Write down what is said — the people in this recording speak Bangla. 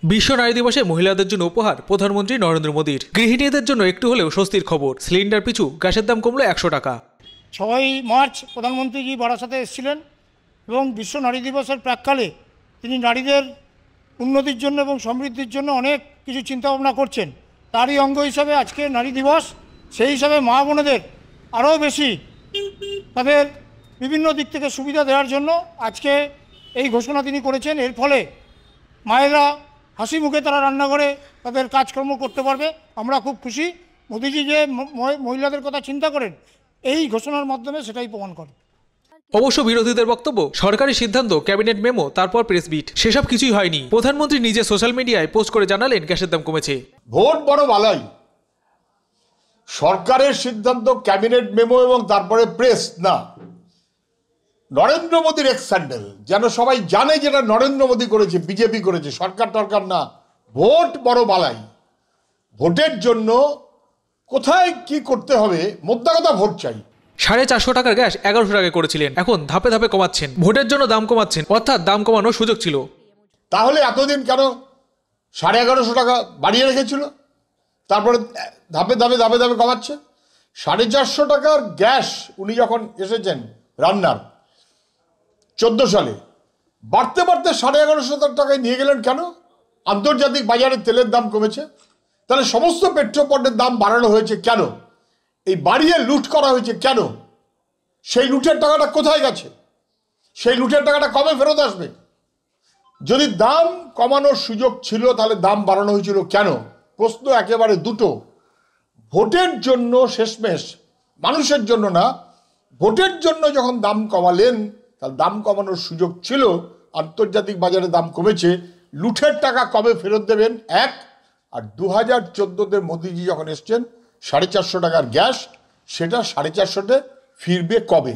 বিশ্ব নারী দিবসে মহিলাদের জন্য উপহার প্রধানমন্ত্রী নরেন্দ্র মোদীর। গৃহিণীদের জন্য একটু হলেও স্বস্তির খবর, সিলিন্ডার পিছু গ্যাসের দাম কমলো 100 টাকা। 6ই মার্চ প্রধানমন্ত্রীজি বারাসাতে এসেছিলেন এবং বিশ্ব নারী দিবসের প্রাক্কালে তিনি নারীদের উন্নতির জন্য এবং সমৃদ্ধির জন্য অনেক কিছু চিন্তাভাবনা করছেন। তারই অঙ্গ হিসাবে আজকে নারী দিবস, সেই হিসাবে মা বোনেদের আরও বেশি তাদের বিভিন্ন দিক থেকে সুবিধা দেওয়ার জন্য আজকে এই ঘোষণা তিনি করেছেন। এর ফলে মায়েরা হাসি মুখে তারা রান্নাঘরে তাদের কাজকর্ম করতে পারবে। আমরা খুব খুশি। মোদিজি যে মহিলাদের কথা চিন্তা করেন, এই ঘোষণার মাধ্যমে সেটাই প্রমাণ করে। অবশ্য বিরোধীদের বক্তব্য, সরকারি সিদ্ধান্ত, ক্যাবিনেট মেমো, তারপর প্রেস বিট, সেসব কিছুই হয়নি। প্রধানমন্ত্রী নিজে সোশ্যাল মিডিয়ায় পোস্ট করে জানালেন গ্যাসের দাম কমেছে। ভোট বড় বালাই, সরকারের সিদ্ধান্ত, ক্যাবিনেট মেমো এবং তারপরে প্রেস না, নরেন্দ্র মোদীর এক্স স্যান্ডেল, যেন সবাই জানে যেটা নরেন্দ্র মোদী করেছে, বিজেপি করেছে, সরকার টরকার না। ভোট বড় বালাই। ভোটের জন্য কোথায় কি করতে হবে, মোদ্দা কথা ভোট চাই। 450 টাকার গ্যাস 1100 টাকায় করেছিলেন, এখন ধাপে ধাপে কমাচ্ছেন। ভোটের জন্য দাম কমাচ্ছেন, অর্থাৎ দাম কমানোর সুযোগ ছিল। তাহলে এতদিন কেন 1150 টাকা বাড়িয়ে রেখেছিল, তারপরে ধাপে ধাপে ধাপে ধাপে কমাচ্ছে? 450 টাকার গ্যাস উনি যখন এসেছেন রান্নার 14 সালে, বাড়তে বাড়তে 1150 টাকায় নিয়ে গেলেন কেন? আন্তর্জাতিক বাজারে তেলের দাম কমেছে, তাহলে সমস্ত পেট্রোপণ্যের দাম বাড়ানো হয়েছে কেন? এই বাড়িয়ে লুট করা হয়েছে কেন? সেই লুটের টাকাটা কোথায় গেছে? সেই লুটের টাকাটা কবে ফেরত আসবে? যদি দাম কমানোর সুযোগ ছিল তাহলে দাম বাড়ানো হয়েছিল কেন? প্রশ্ন একেবারে দুটো। ভোটের জন্য শেষমেশ, মানুষের জন্য না, ভোটের জন্য যখন দাম কমালেন, তাহলে দাম কমানোর সুযোগ ছিল। আন্তর্জাতিক বাজারে দাম কমেছে, লুটের টাকা কবে ফেরত দেবেন? এক। আর 2014-তে মোদিজি যখন এসছেন 450 টাকার গ্যাস, সেটা 450-তে ফিরবে কবে?